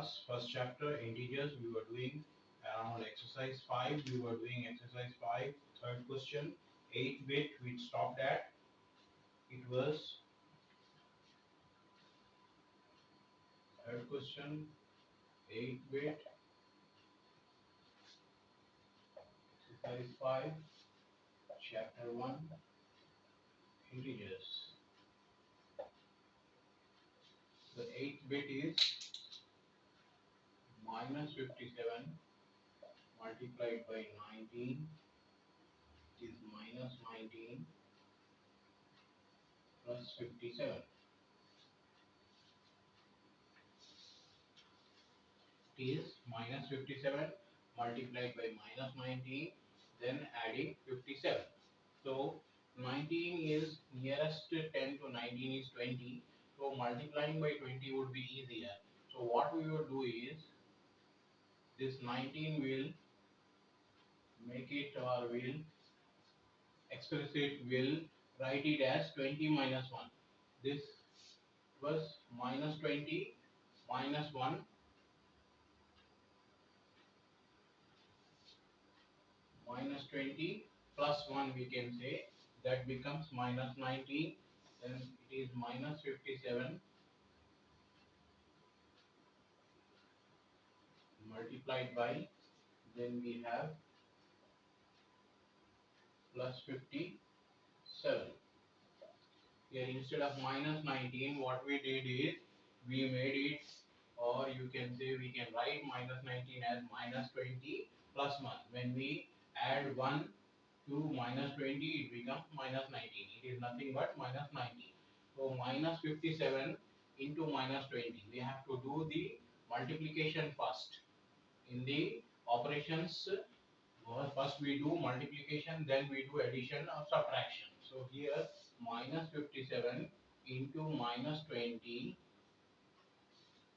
class, first chapter, integers, we were doing around exercise 5. We were doing exercise 5, third question, 8-bit, we stopped at. It was third question, 8-bit, exercise 5, chapter 1, integers. The 8th bit is minus 57 multiplied by 19 is minus 19 plus 57. It is minus 57 multiplied by minus 19, then adding 57. So 19 is nearest 10 to 19 is 20. So multiplying by 20 would be easier. So what we will do is this 19 will make it, or will express it, will write it as 20 minus 1. This was minus 20 minus 1 minus 20 plus 1, we can say, that becomes minus 19. Then it is minus 57 multiplied by, then we have plus 57. Here instead of minus 19, what we did is we made it, or you can say we can write minus 19 as minus 20 plus 1. When we add 1 to minus 20, it becomes minus 19. It is nothing but minus 19. So minus 57 into minus 20. We have to do the multiplication first. In the operations, first we do multiplication, then we do addition or subtraction. So here minus 57 into minus 20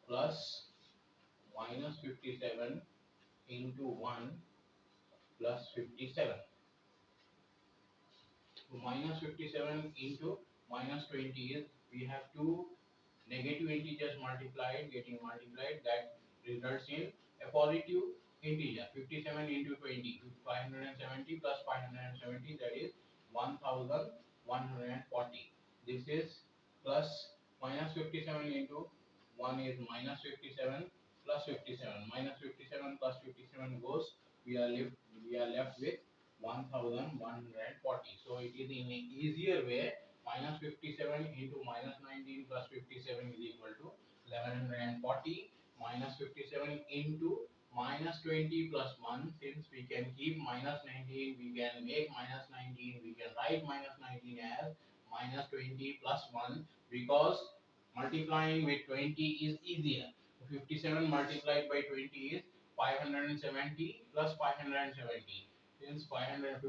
plus minus 57 into 1 plus 57. So minus 57 into minus 20 is, we have two negative integers multiplied, getting multiplied, that results in a positive integer. 57 into 20 is 570 plus 570, that is 1140. This is plus minus 57 into 1 is minus 57 plus 57. Minus 57 plus 57 goes, we are left with 1140. So it is in an easier way. Minus 57 into minus 19 plus 57 is equal to 1140. Minus 57 into minus 20 plus 1, since we can keep minus 19, we can make minus 19, we can write minus 19 as minus 20 plus 1, because multiplying with 20 is easier. 57 multiplied by 20 is 570 plus 570. Since 557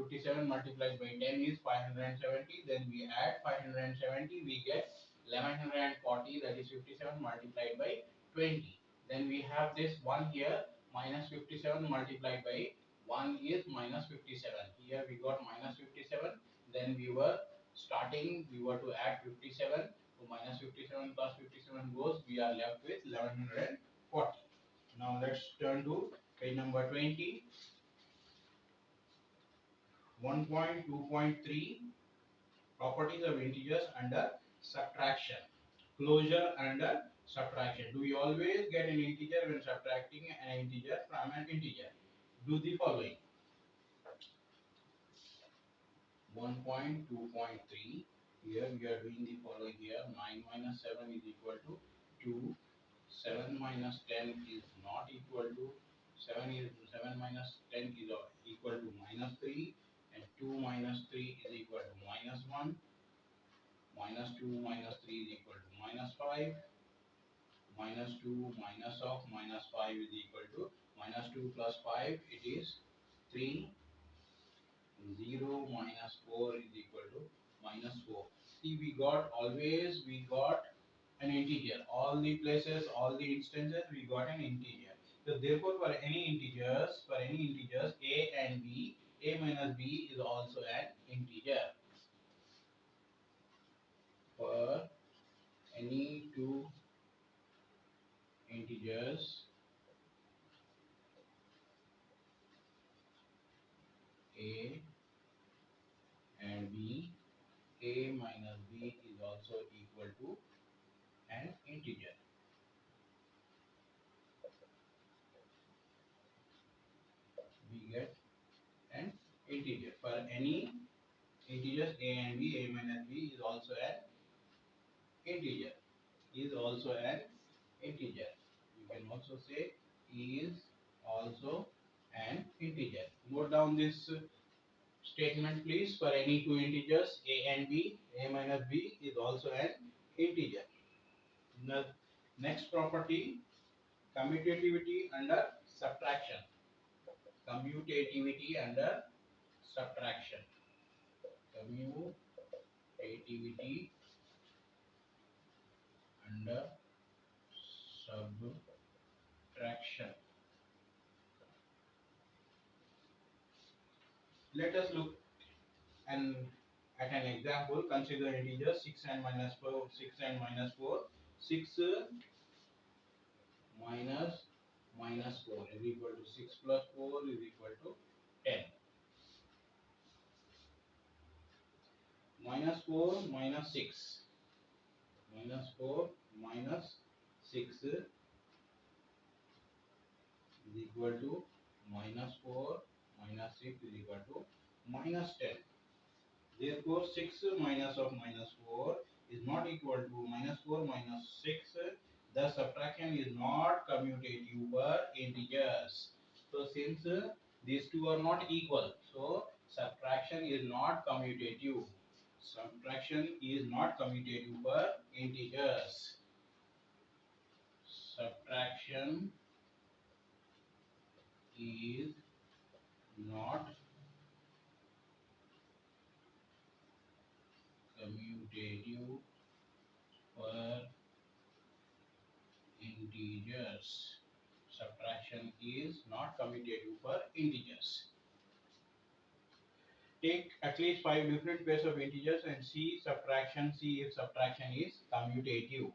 multiplied by 10 is 570, then we add 570, we get 1140, that is 57 multiplied by 20. Then we have this 1 here, minus 57 multiplied by 1 is minus 57. Here we got minus 57, then we were to add 57. So minus 57 plus 57 goes, we are left with 1140. Now let's turn to page number 20. 1.2.3 properties of integers under subtraction. Closure under subtraction. Do we always get an integer when subtracting an integer from an integer? Do the following. 1.2.3. Here we are doing the following. Here 9 minus 7 is equal to 2. 7 minus 10 is not equal to 7 minus 10 is equal to minus 3, and 2 minus 3 is equal to minus 1. Minus 2 minus 3 is equal to minus 5. Minus 2 minus of minus 5 is equal to minus 2 plus 5, it is 3. 0 minus 4 is equal to minus 4. See, we got an integer. All the places, all the instances, we got an integer. So therefore, for any integers, a and b, a minus b is also an integer. For any two integers, A and B, A minus B is also equal to an integer. We get an integer. For any integers A and B, A minus B is also an integer. Is also an integer. You can also say is also an integer. Note down this statement please. For any two integers A and B, A minus B is also an integer. The next property, commutativity under subtraction. Commutativity under subtraction. Commutativity under subtraction. Let us look and at an example. Consider integers 6 and minus 4, 6 and minus 4. 6 minus 4 is equal to 6 plus 4 is equal to 10. Minus 4 minus 6. Minus 4 minus 6 is equal to minus 4 minus 6 is equal to minus 10. Therefore, 6 minus of minus 4 is not equal to minus 4 minus 6. The subtraction is not commutative for integers. So, since these two are not equal, so subtraction is not commutative. Subtraction is not commutative for integers. Subtraction is not commutative for integers. Subtraction is not commutative for integers. Take at least 5 different pairs of integers and see if subtraction is commutative.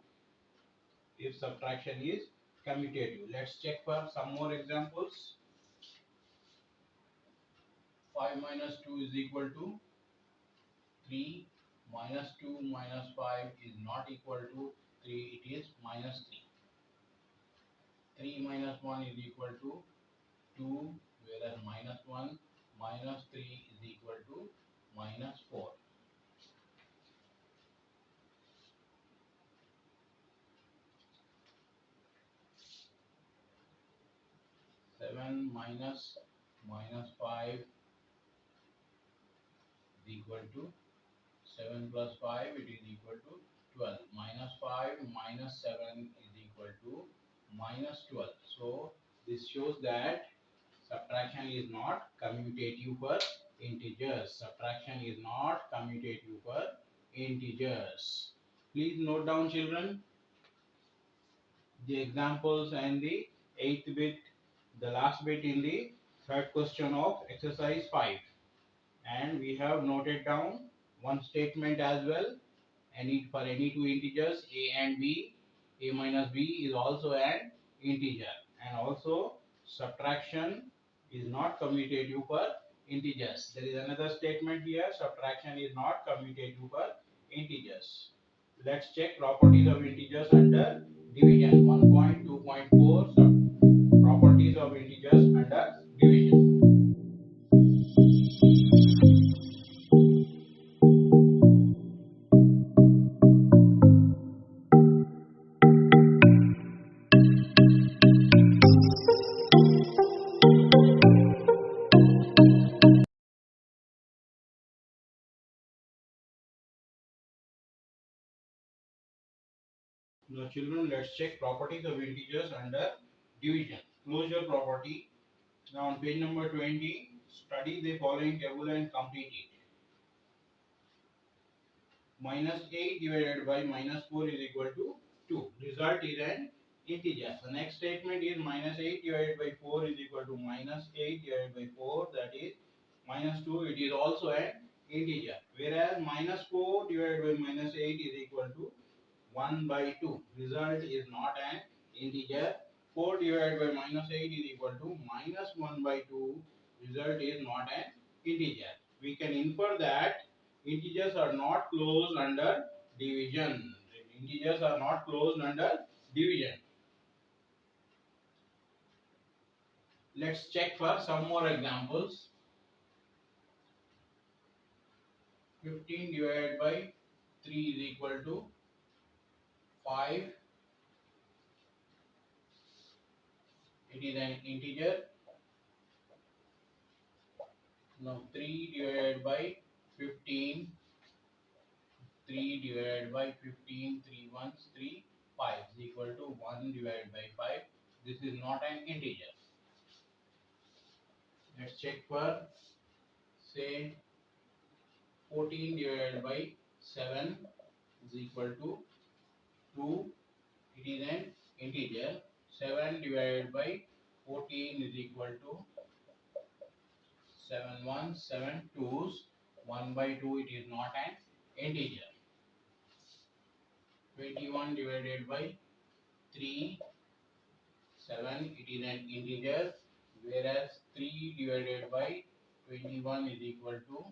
If subtraction is commutative. Let's check for some more examples. 5 minus 2 is equal to 3. Minus 2 minus 5 is not equal to 3. It is minus 3. 3 minus 1 is equal to 2, whereas minus 1 minus 3 is equal to minus 4. 7 minus 5 is equal to 7 plus 5, it is equal to 12. Minus 5 minus 7 is equal to minus 12. So this shows that subtraction is not commutative for integers. Subtraction is not commutative for integers. Please note down, children, the examples and the 8th bit, the last bit in the third question of exercise 5. And we have noted down one statement as well. For any two integers A and B, A minus B is also an integer. And also subtraction is not commutative for integers. There is another statement here, subtraction is not commutative for integers. Let's check properties of integers under division. 1.2.4 properties of integers under division. Now children, let's check properties of integers under division. Closure property. Now on page number 20, study the following table and complete it. Minus 8 divided by minus 4 is equal to 2. Result is an integer. The next statement is minus 8 divided by 4 is equal to minus 8 divided by 4, that is minus 2. It is also an integer. Whereas minus 4 divided by minus 8 is equal to 1 by 2. Result is not an integer. 4 divided by minus 8 is equal to minus 1 by 2. Result is not an integer. We can infer that integers are not closed under division. Integers are not closed under division. Let's check for some more examples. 15 divided by 3 is equal to 5. It is an integer. Now 3 divided by 15. 3 divided by 15, 3 ones, 3, 5 is equal to 1 divided by 5. This is not an integer. Let's check for, say, 14 divided by 7 is equal to 2. It is an integer. 7 divided by 14 is equal to 7 ones, 7 twos. 1 by 2, it is not an integer. 21 divided by 3, 7, it is an integer, whereas 3 divided by 21 is equal to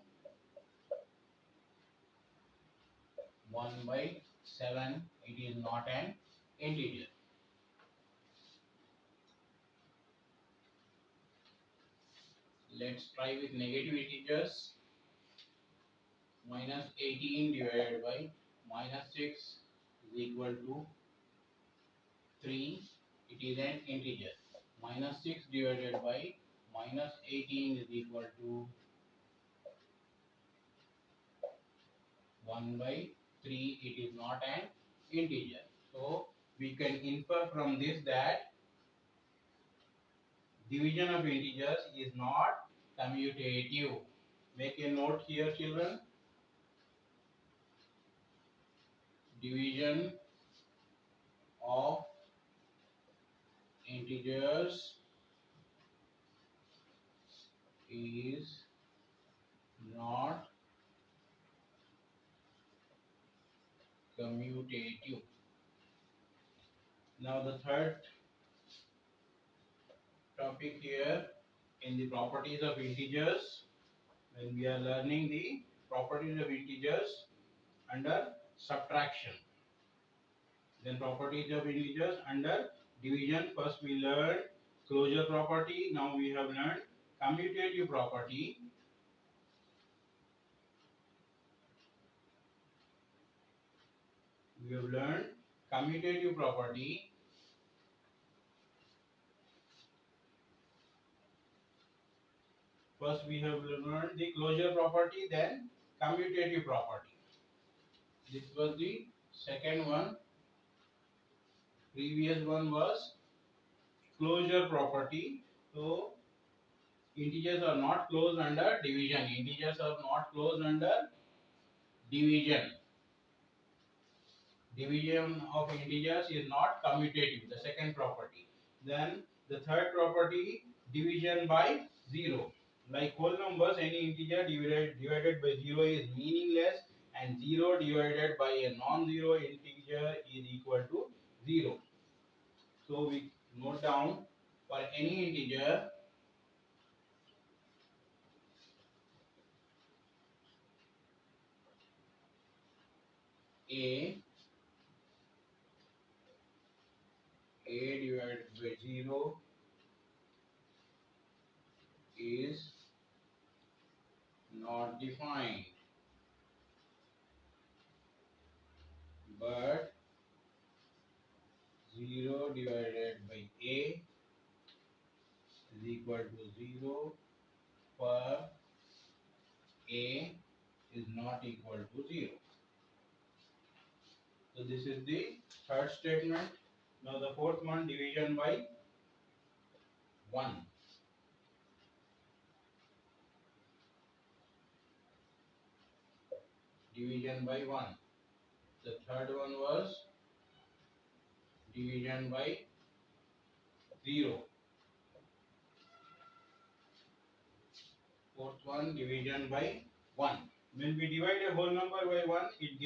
1 by 7, it is not an integer. Let's try with negative integers. Minus 18 divided by minus 6 is equal to 3, it is an integer. Minus 6 divided by minus 18 is equal to 1 by 3, it is not an integer. So we can infer from this that division of integers is not commutative. Make a note here, children. Division of integers is not commutative. Now the third topic here in the properties of integers, when we are learning the properties of integers under subtraction. Then properties of integers under division. First we learned closure property. Now we have learned commutative property. We have learned commutative property. First we have learned the closure property, then commutative property. This was the second one. Previous one was closure property. So integers are not closed under division. Integers are not closed under division. Division of integers is not commutative, the second property. Then the third property, division by 0. Like whole numbers, any integer divided by 0 is meaningless, and 0 divided by a non-zero integer is equal to 0. So we note down, for any integer a divided by 0 is not defined, but 0 divided by a is equal to 0 for a is not equal to 0. So this is the third statement. Now the fourth one, division by 1. Division by 1. The third one was division by 0. Fourth one, division by 1. When we divide a whole number by 1, it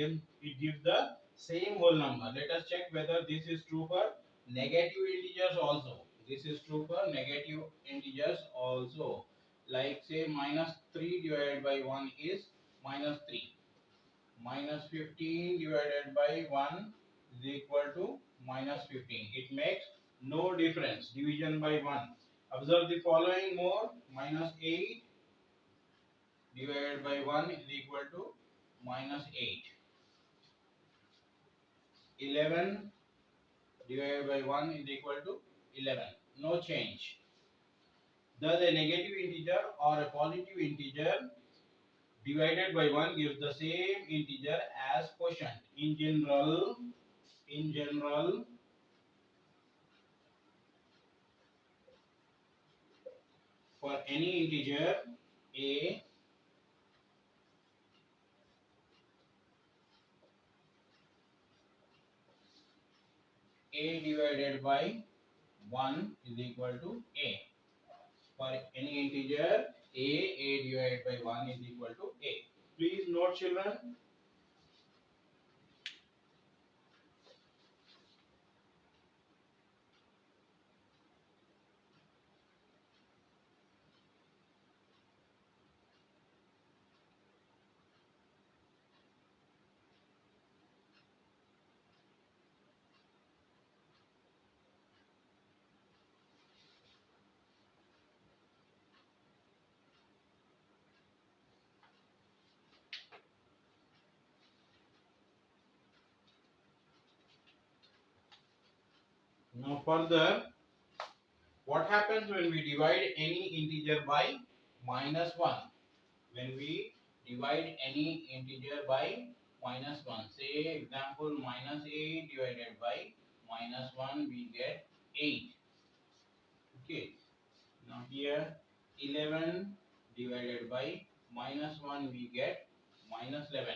gives the same whole number. Let us check whether this is true for negative integers also. This is true for negative integers also. like say minus 3 divided by 1 is minus 3. Minus 15 divided by 1 is equal to minus 15. It makes no difference. Division by 1. Observe the following more. Minus 8 divided by 1 is equal to minus 8. 11 divided by 1 is equal to 11. No change. Thus a negative integer or a positive integer divided by 1 gives the same integer as quotient. In general, for any integer a divided by 1 is equal to a. For any integer a divided by 1 is equal to a. Please note, children. Now further, what happens when we divide any integer by minus 1? When we divide any integer by minus 1, say example minus 8 divided by minus 1, we get 8. Okay. Now here 11 divided by minus 1, we get minus 11.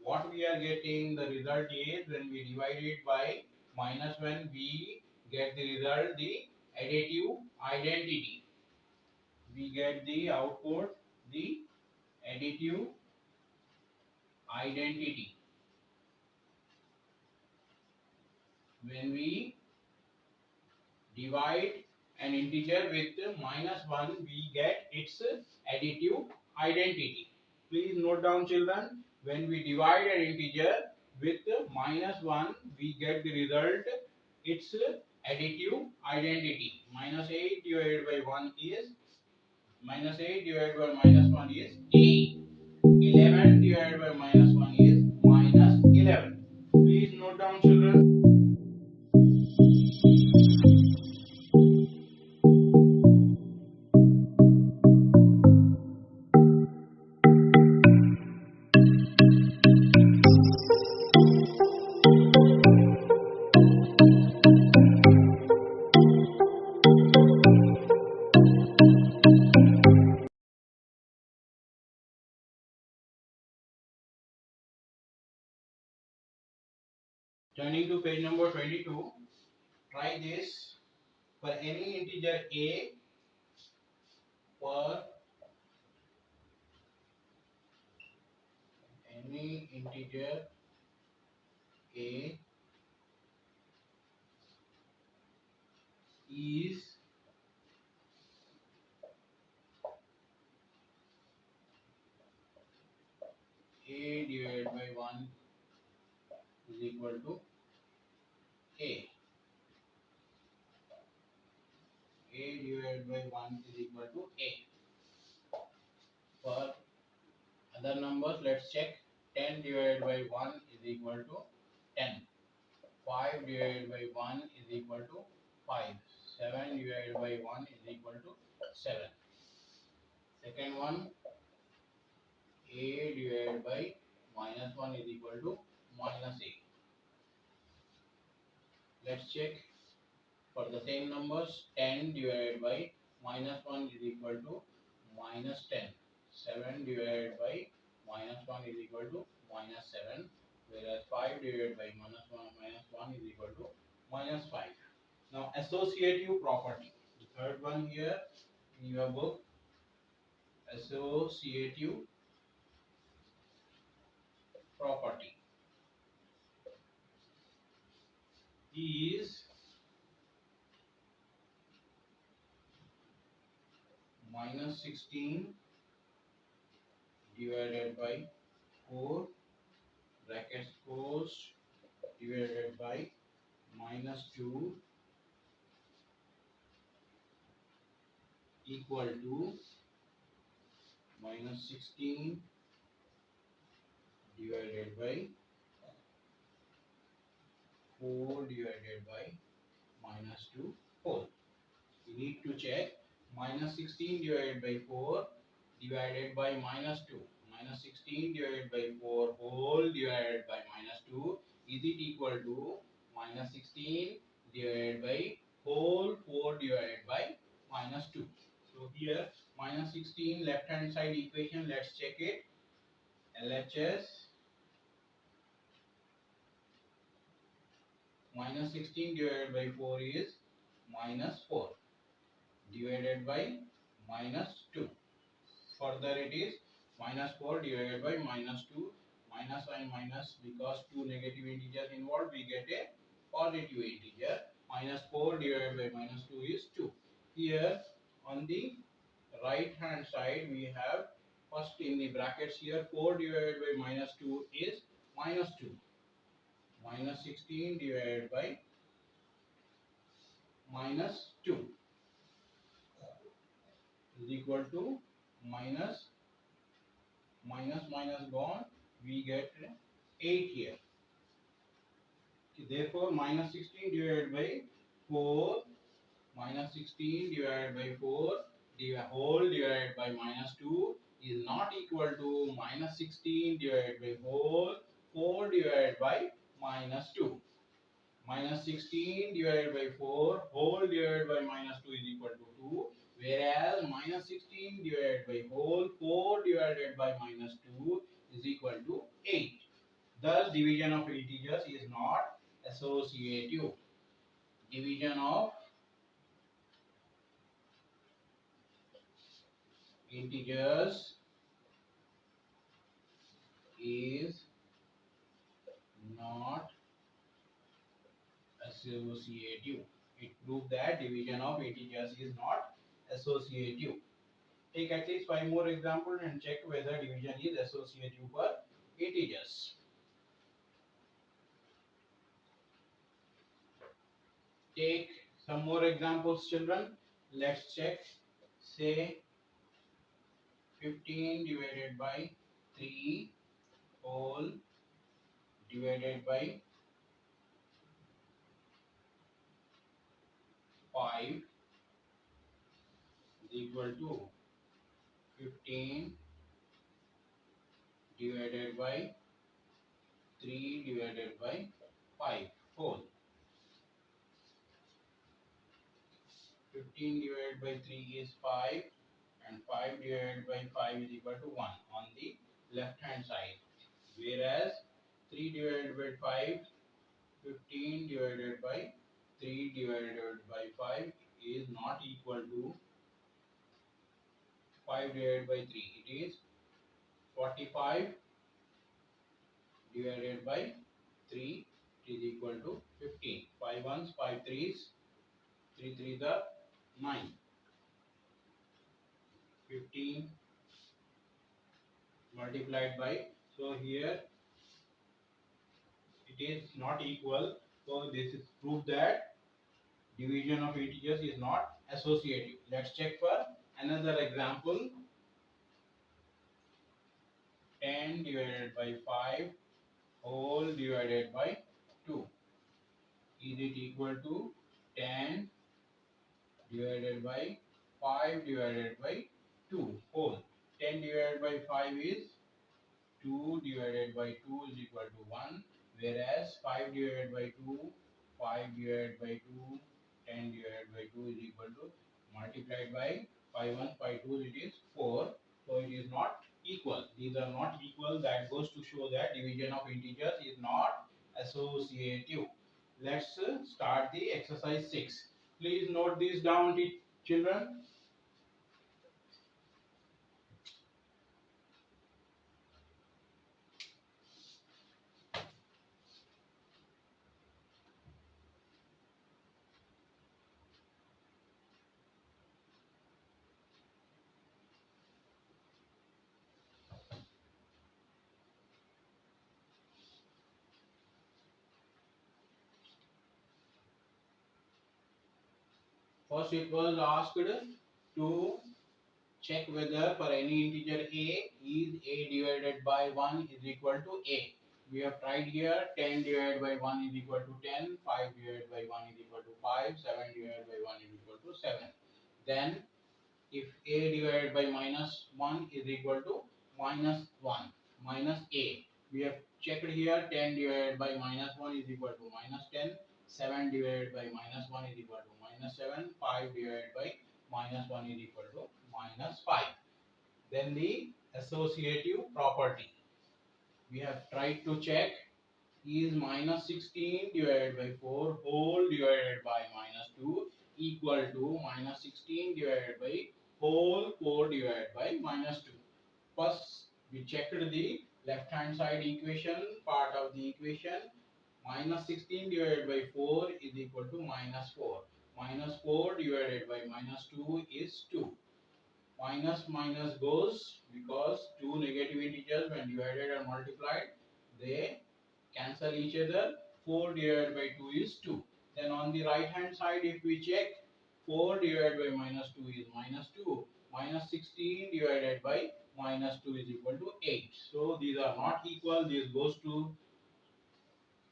What we are getting, the result is when we divide it by minus 1, we get the result, the additive identity. We get the output, the additive identity. When we divide an integer with minus 1, we get its additive identity. Please note down, children. When we divide an integer with minus 1, we get the result, its additive identity. Minus 8 divided by 1 is minus 8 divided by minus 1 is a. 11 divided by minus 1 is minus 11. Please note down, children. Turning to page number 22, try this. For any integer a, for any integer a is a divided by 1 is equal to a. A divided by 1 is equal to a. For other numbers, let's check. 10 divided by 1 is equal to 10. 5 divided by 1 is equal to 5. 7 divided by 1 is equal to 7. Second one, a divided by minus 1 is equal to minus a. Let's check. For the same numbers, 10 divided by minus 1 is equal to minus 10. 7 divided by minus 1 is equal to minus 7. Whereas 5 divided by minus 1 is equal to minus 5. Now associative property. The third one here in your book, associative property is minus 16 divided by 4 brackets closed divided by minus 2 equal to minus 16 divided by 4 divided by minus 2 whole. We need to check minus 16 divided by 4 divided by minus 2. Minus 16 divided by 4 whole divided by minus 2, is it equal to minus 16 divided by whole 4 divided by minus 2. So here minus 16 left hand side equation, let's check it. LHS minus 16 divided by 4 is minus 4 divided by minus 2. Further it is minus 4 divided by minus 2. Minus and minus, because two negative integers involved, we get a positive integer. Minus 4 divided by minus 2 is 2. Here on the right hand side we have, first in the brackets here, 4 divided by minus 2 is minus 2. Minus 16 divided by minus 2 is equal to minus minus gone, we get 8 here. Therefore minus 16 divided by 4, minus 16 divided by 4 the whole divided by minus 2 is not equal to minus 16 divided by whole 4 divided by minus 2. Minus 16 divided by 4 whole divided by minus 2 is equal to 2, whereas minus 16 divided by whole 4 divided by minus 2 is equal to 8. Thus division of integers is not associative. Division of integers is not associative. It proves that division of integers is not associative. Take at least 5 more examples and check whether division is associative for integers. Take some more examples, children. Let's check. Say 15 divided by 3 whole divided by 5 is equal to 15 divided by 3 divided by 5 whole. 15 divided by 3 is 5 and 5 divided by 5 is equal to 1 on the left hand side. Whereas 3 divided by 5, 15 divided by 3 divided by 5 is not equal to 5 divided by 3. It is 45 divided by 3 is equal to 15. 5 ones, 5 threes, 3 threes are 9. 15 multiplied by, so here it is not equal. So this is proof that division of integers is not associative. Let's check for another example. 10 divided by 5 whole divided by 2. Is it equal to 10 divided by 5 divided by 2 whole? 10 divided by 5 is 2 divided by 2 is equal to 1, whereas 5 divided by 2, 5 divided by 2, 10 divided by 2 is equal to, multiplied by 5 1, 5 2, it is 4. So it is not equal. These are not equal. That goes to show that division of integers is not associative. Let's start the exercise 6. Please note this down, children. First it was asked to check whether for any integer a is a divided by 1 is equal to a. We have tried here 10 divided by 1 is equal to 10, 5 divided by 1 is equal to 5, 7 divided by 1 is equal to 7. Then if a divided by minus 1 is equal to minus 1 minus a, we have checked here 10 divided by minus 1 is equal to minus 10, 7 divided by minus 1 is equal to minus 7, 5 divided by minus 1 is equal to minus 5. Then the associative property, we have tried to check is minus 16 divided by 4 whole divided by minus 2 equal to minus 16 divided by whole 4 divided by minus 2. First, we checked the left hand side equation, part of the equation. Minus 16 divided by 4 is equal to minus 4. Minus 4 divided by minus 2 is 2. Minus minus goes because two negative integers when divided and multiplied, they cancel each other. 4 divided by 2 is 2. Then on the right hand side, if we check, 4 divided by minus 2 is minus 2. Minus 16 divided by minus 2 is equal to 8. So these are not equal. This goes to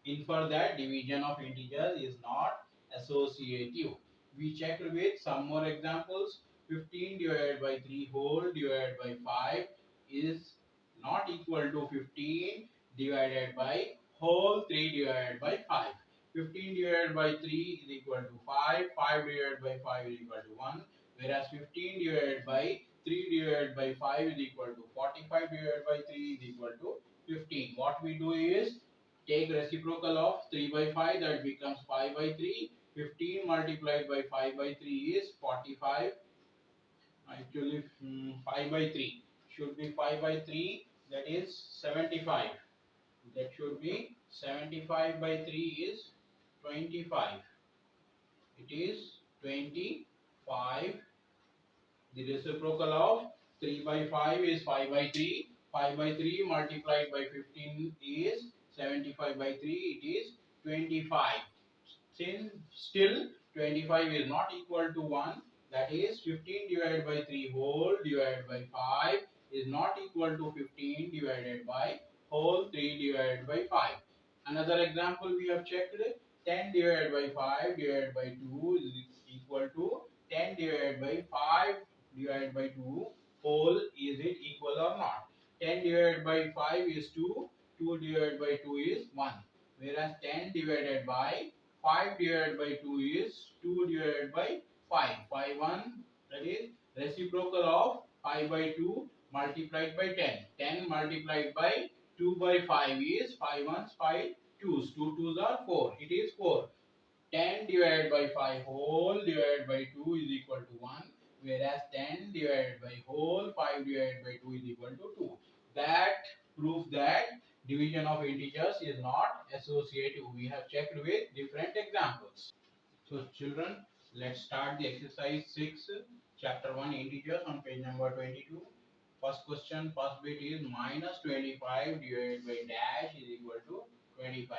infer that division of integers is not associative. We checked with some more examples. 15 divided by 3 whole divided by 5 is not equal to 15 divided by whole 3 divided by 5. 15 divided by 3 is equal to 5. 5 divided by 5 is equal to 1. Whereas 15 divided by 3 divided by 5 is equal to 45 divided by 3 is equal to 15. What we do is take reciprocal of 3 by 5, that becomes 5 by 3. 15 multiplied by 5 by 3 is 45. Actually 5 by 3 should be 5 by 3, that is 75. That should be 75 by 3 is 25. It is 25. The reciprocal of 3 by 5 is 5 by 3. 5 by 3 multiplied by 15 is 75 by 3. It is 25. Since still 25 is not equal to 1, that is 15 divided by 3 whole divided by 5 is not equal to 15 divided by whole 3 divided by 5. Another example we have checked, 10 divided by 5 divided by 2 is equal to 10 divided by 5 divided by 2 whole, is it equal or not? 10 divided by 5 is 2, 2 divided by 2 is 1. Whereas 10 divided by 5 divided by 2 is 2 divided by 5. 5 1, that is reciprocal of 5 by 2 multiplied by 10. 10 multiplied by 2 by 5 is 5 1s 5 2s. 2 2s are 4. It is 4. 10 divided by 5 whole divided by 2 is equal to 1, whereas 10 divided by whole 5 divided by 2 is equal to 2. That proves that division of integers is not associative. We have checked with different examples. So children, let's start the exercise 6, chapter 1 integers on page number 22. First question, first bit is minus 25 divided by dash is equal to 25.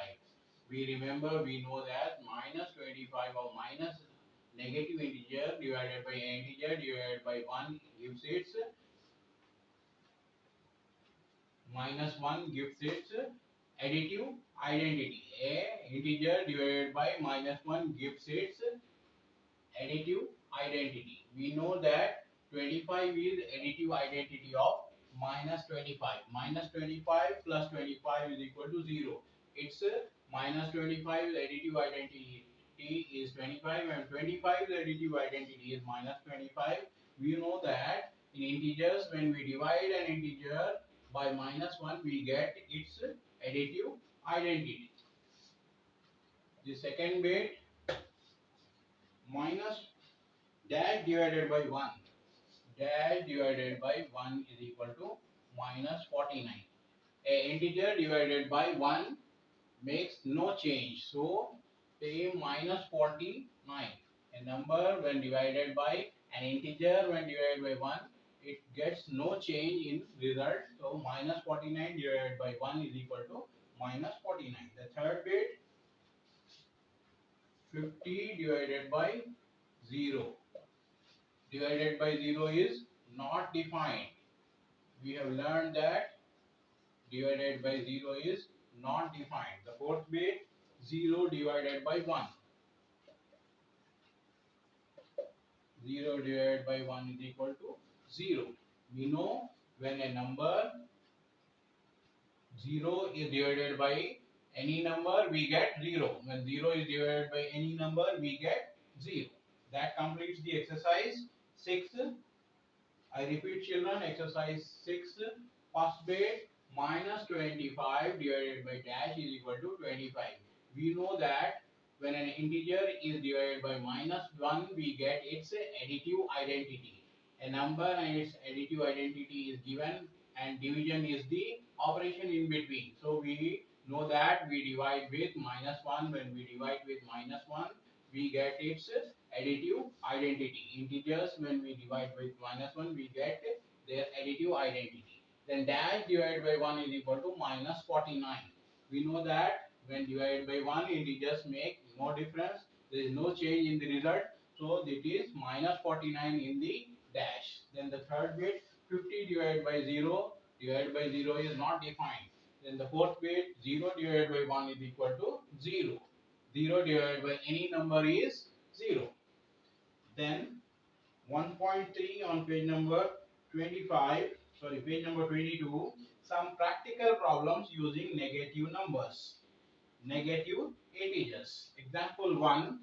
We remember, we know that minus 25 or minus negative integer divided by integer divided by 1 gives its minus 1 gives its additive identity. A integer divided by minus 1 gives its additive identity. We know that 25 is additive identity of minus 25. Minus 25 plus 25 is equal to 0. It's minus 25 additive identity is 25 and 25 additive identity is minus 25. We know that in integers, when we divide an integer by minus 1, we get its additive identity. The second bit, minus dash divided by 1. Dash divided by 1 is equal to minus 49. A integer divided by 1 makes no change. So, say minus 49. A number when divided by an integer when divided by 1, it gets no change in result. So, minus 49 divided by 1 is equal to minus 49. The third bit, 50 divided by 0. Divided by 0 is not defined. We have learned that divided by 0 is not defined. The fourth bit, 0 divided by 1. 0 divided by 1 is equal to 0. We know when a number 0 is divided by any number, we get 0. When 0 is divided by any number, we get 0. That completes the exercise 6. I repeat children, exercise 6, first bit, minus 25 divided by dash is equal to 25. We know that when an integer is divided by minus 1, we get its additive identity. A number and its additive identity is given and division is the operation in between. So we know that we divide with minus 1. When we divide with minus 1, we get its additive identity. Integers, when we divide with minus 1, we get their additive identity. Then dash divided by 1 is equal to minus 49. We know that when divided by 1, integers make no difference. There is no change in the result. So it is minus 49 in the dash. Then the third bit, 50 divided by 0. Divided by 0 is not defined. Then the fourth bit, 0 divided by 1 is equal to 0. 0 divided by any number is 0. Then 1.3 on page number 25, sorry, page number 22, some practical problems using negative numbers, negative integers. Example 1,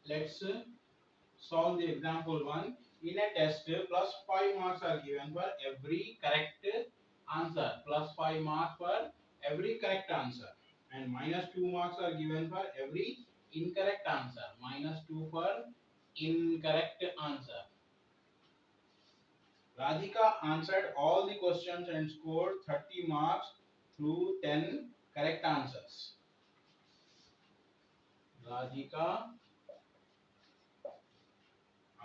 let's solve the example 1. In a test, plus 5 marks are given for every correct answer, plus 5 marks for every correct answer, and minus 2 marks are given for every incorrect answer, minus 2 for incorrect answer. Radhika answered all the questions and scored 30 marks through 10 correct answers. Radhika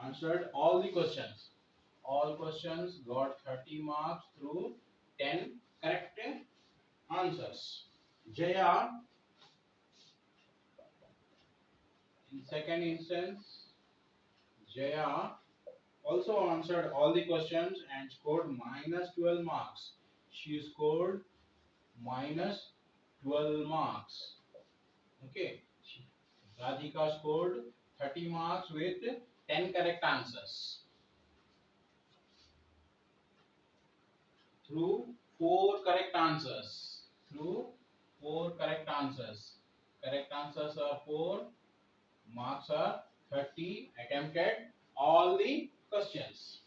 answered all the questions. All questions got 30 marks through 10 correct answers. Jaya, in second instance, Jaya also answered all the questions and scored minus 12 marks. She scored minus 12 marks. Okay. Radhika scored 30 marks with 10 correct answers. Through 4 correct answers. Through 4 correct answers. Correct answers are 4. Marks are 30. Attempted all the questions.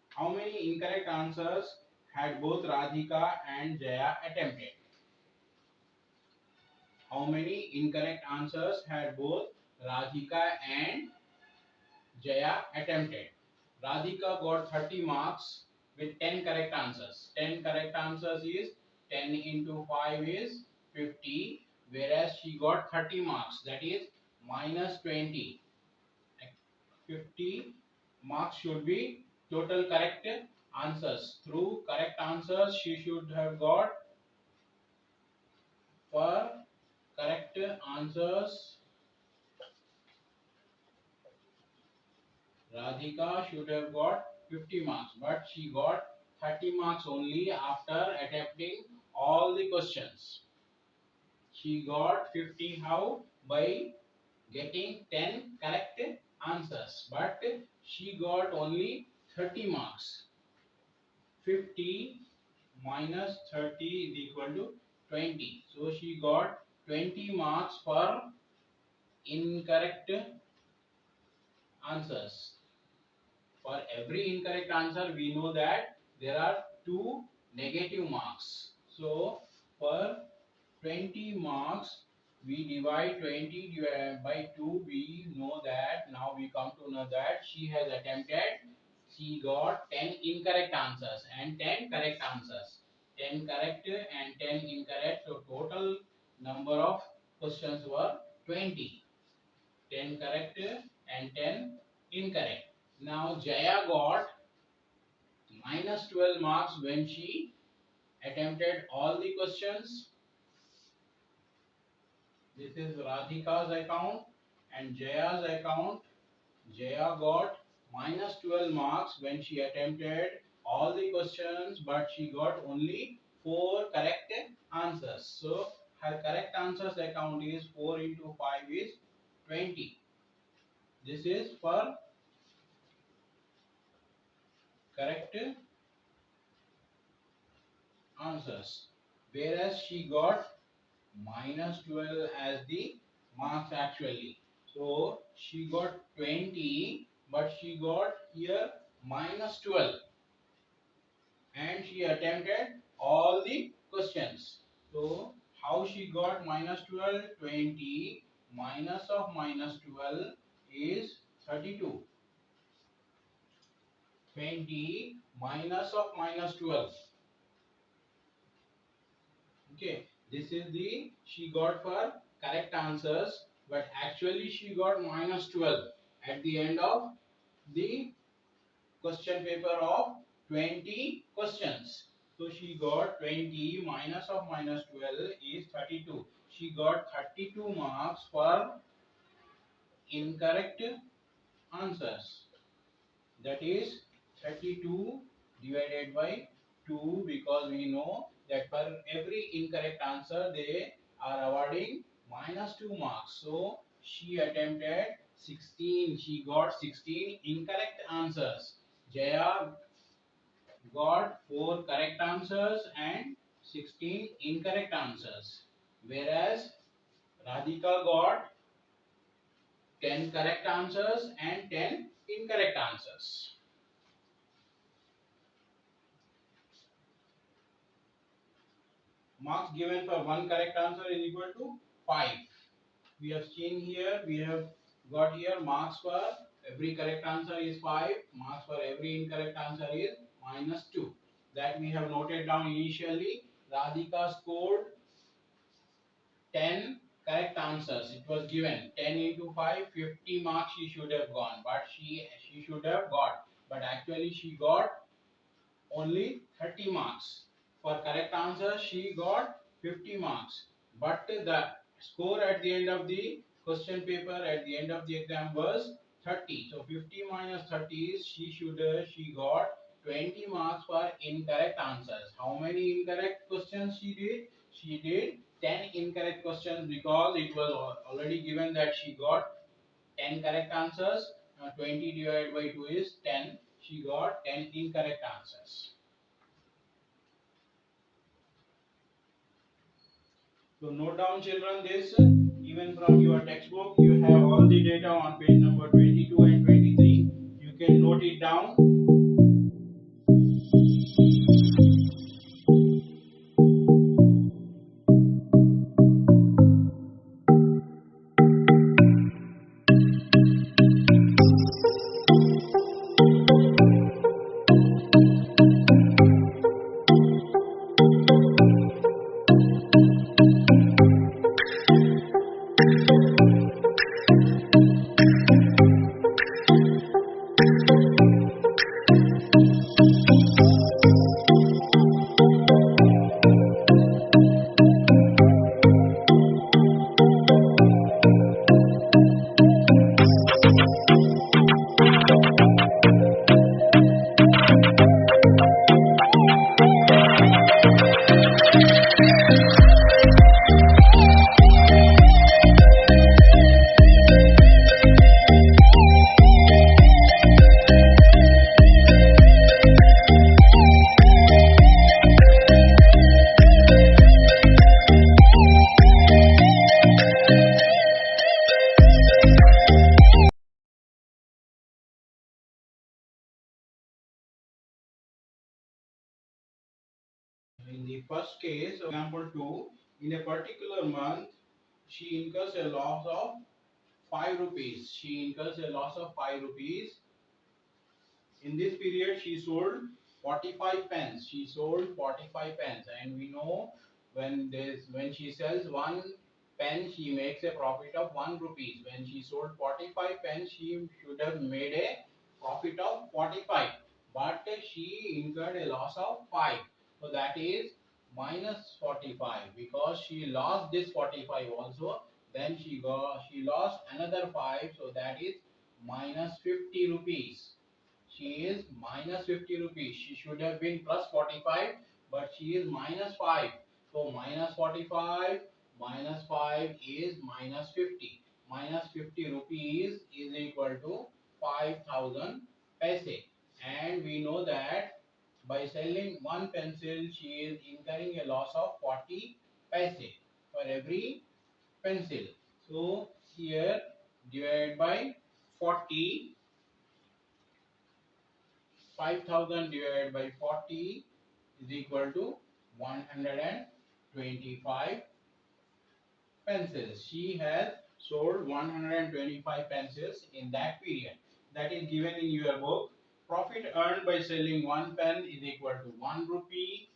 How many incorrect answers had both Radhika and Jaya attempted? How many incorrect answers had both Radhika and Jaya attempted? Radhika got 30 marks with 10 correct answers. 10 correct answers is 10 into 5 is 50, whereas she got 30 marks, that is minus 20. 50 marks should be total correct answers. Through correct answers, she should have got, for correct answers, Radhika should have got 50 marks, but she got 30 marks only after attempting all the questions. She got 50 how? By getting 10 correct answers, but she got only 30 marks. 50 minus 30 is equal to 20. So she got 20 marks for incorrect answers. For every incorrect answer, we know that there are 2 negative marks. So for 20 marks, we divide 20 divided by 2. We know that, now we come to know that she has attempted, she got 10 incorrect answers and 10 correct answers. 10 correct and 10 incorrect. So total number of questions were 20. 10 correct and 10 incorrect. Now Jaya got minus 12 marks when she attempted all the questions. This is Radhika's account. and Jaya's account, Jaya got minus 12 marks when she attempted all the questions, but she got only 4 correct answers. So her correct answers account is 4 into 5 is 20. This is for correct answers. Whereas she got minus 12 as the marks actually. So she got 20, but she got here minus 12, and she attempted all the questions. So how she got minus 12? 20 minus of minus 12 is 32. 20 minus of minus 12. Okay, this is the she got for correct answers, but actually she got minus 12 at the end of the question paper of 20 questions. So she got 20 minus of minus 12 is 32. She got 32 marks for incorrect answers. That is 32 divided by 2, because we know that for every incorrect answer they are awarding minus 2 marks. So she attempted 16. She got 16 incorrect answers. Jaya got 4 correct answers and 16 incorrect answers. Whereas Radhika got 10 correct answers and 10 incorrect answers. Marks given for one correct answer is equal to 5. We have seen here, we have got here marks for every correct answer is 5, marks for every incorrect answer is minus 2. That we have noted down initially. Radhika scored 10 correct answers. It was given 10 into 5, 50 marks she should have gone, but she should have got. But actually she got only 30 marks. For correct answer, she got 50 marks. But the score at the end of the question paper, at the end of the exam, was 30. So 50 minus 30 is she got 20 marks for incorrect answers. How many incorrect questions she did? She did 10 incorrect questions, because it was already given that she got 10 correct answers. 20 divided by 2 is 10. She got 10 incorrect answers. So note down children this, even from your textbook you have all the data on page number 22 and 23. You can note it down. In the first case, example 2, in a particular month, she incurs a loss of 5 rupees. She incurs a loss of 5 rupees. In this period, she sold 45 pens. She sold 45 pens, and we know when she sells one pen, she makes a profit of 1 rupees. When she sold 45 pens, she should have made a profit of 45, but she incurred a loss of 5. So that is minus 45, because she lost this 45 also. Then she lost another 5, so that is minus 50 rupees. She is minus 50 rupees. She should have been plus 45, but she is minus 5. So minus 45 minus 5 is minus 50. Minus 50 rupees is equal to 5000 paise. And we know that by selling one pencil, she is incurring a loss of 40 paise for every pencil. So here divided by 40, 5000 divided by 40 is equal to 125 pencils. She has sold 125 pencils in that period. That is given in your book. Profit earned by selling one pen is equal to 1 rupee.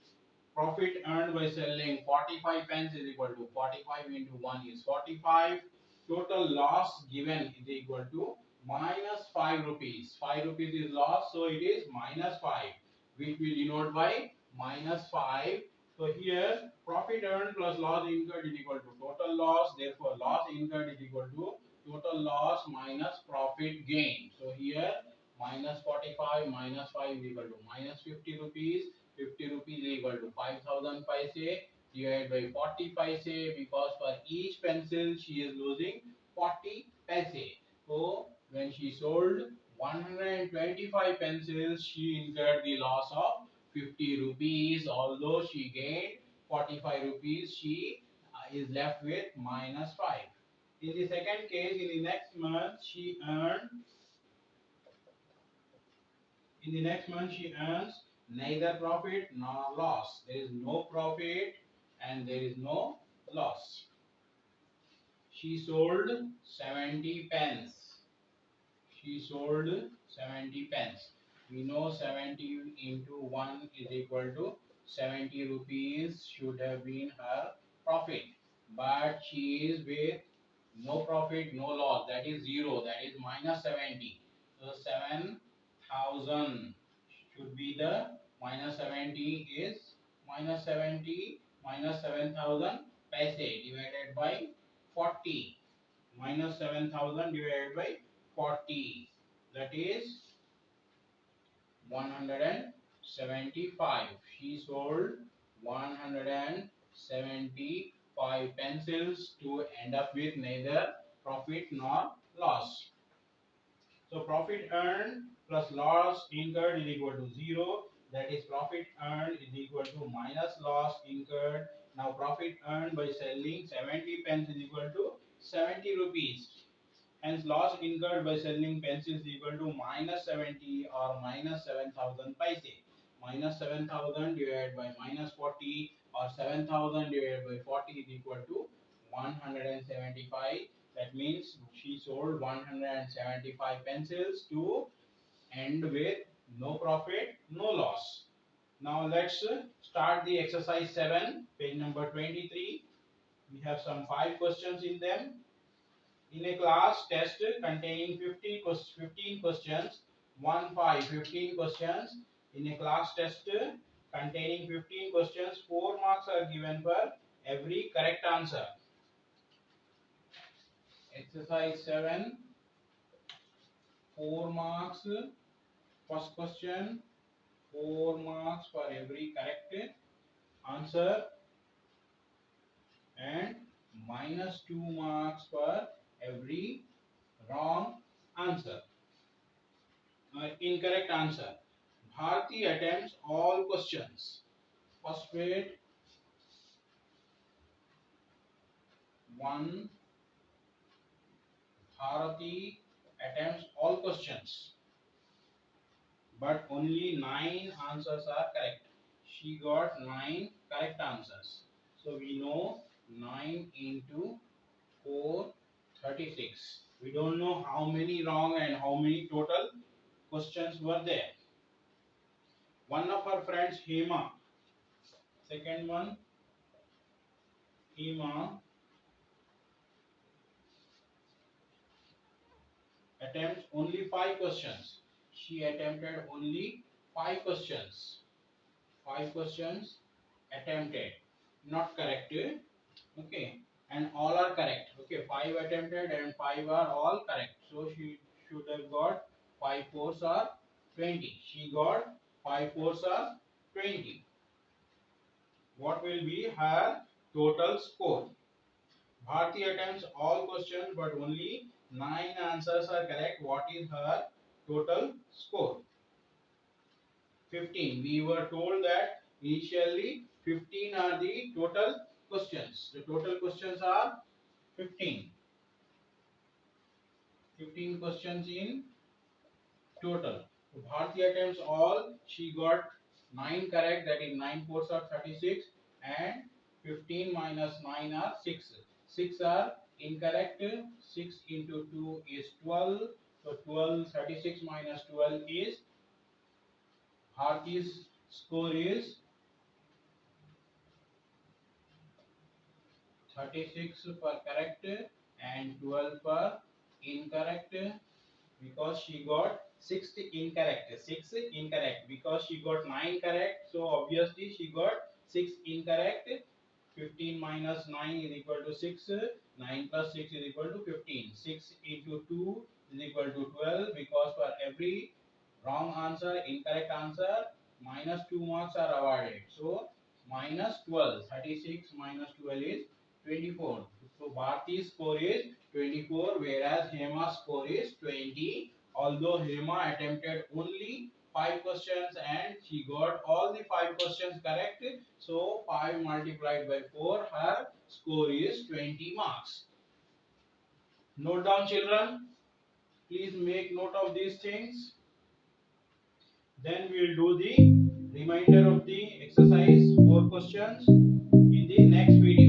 Profit earned by selling 45 pens is equal to 45 into 1 is 45. Total loss given is equal to minus 5 rupees. 5 rupees is loss, so it is minus 5, which we denote by minus 5. So here profit earned plus loss incurred is equal to total loss. Therefore, loss incurred is equal to total loss minus profit gain. So here minus 45 minus 5 is equal to minus 50 rupees. 50 rupees is equal to 5000 paise divided by 40 paise, because for each pencil she is losing 40 paise. So when she sold 125 pencils, she incurred the loss of 50 rupees. Although she gained 45 rupees, she is left with minus 5. In the second case, in the next month, she earns neither profit nor loss. There is no profit and there is no loss. She sold 70 pens. She sold 70 pens. We know 70 into 1 is equal to 70 rupees should have been her profit. But she is with no profit, no loss. That is 0. That is minus 70. So 7000 should be the minus 70 is minus 70 minus 7000 paise divided by 40. Minus 7000 divided by 40, that is 175. She sold 175 pencils to end up with neither profit nor loss. So profit earned plus loss incurred is equal to 0. That is profit earned is equal to minus loss incurred. Now profit earned by selling 70 pens is equal to 70 rupees. Hence loss incurred by selling pencils is equal to minus 70 or minus 7000 paise. Minus 7000 divided by minus 40 or 7000 divided by 40 is equal to 175. That means she sold 175 pencils to end with no profit, no loss. Now let's start the exercise 7, page number 23. We have some 5 questions in them. In a class test containing 15 questions, 15 questions. In a class test containing 15 questions, 4 marks are given for every correct answer. Exercise 7, 4 marks. First question, 4 marks for every correct answer and minus 2 marks for every wrong answer. Incorrect answer. Bharti attempts all questions. First grade 1. Bharati attempts all questions, but only 9 answers are correct. She got 9 correct answers. So we know 9 into 4, 36. We don't know how many wrong and how many total questions were there. One of her friends, Hema. Second one, Hema attempts only 5 questions. She attempted only 5 questions. 5 questions attempted, not corrected. Okay. and all are correct. Okay, 5 attempted and 5 are all correct. So she should have got 5 fours are 20. She got 5 fours are 20. What will be her total score? Bharti attempts all questions but only 9 answers are correct. What is her total score? 15. We were told that initially 15 are the total questions. The total questions are 15. 15 questions in total. So Bharti attempts all. She got 9 correct, that is 9 fours are 36, and 15 minus 9 are 6. 6 are incorrect. 6 into 2 is 12. So 12, 36 minus 12 is Bharti's score is 36 for correct and 12 for incorrect, because she got 6 incorrect. 6 incorrect because she got 9 correct, so obviously she got 6 incorrect. 15 minus 9 is equal to 6. 9 plus 6 is equal to 15. 6 into 2 is equal to 12, because for every wrong answer, incorrect answer, minus 2 marks are awarded. So minus 12. 36 minus 12 is 24. So Bharti's score is 24, whereas Hema's score is 20. Although Hema attempted only 5 questions and she got all the 5 questions correct, so 5 multiplied by 4, her score is 20 marks. Note down, children. Please make note of these things. Then we will do the remainder of the exercise 4 questions in the next video.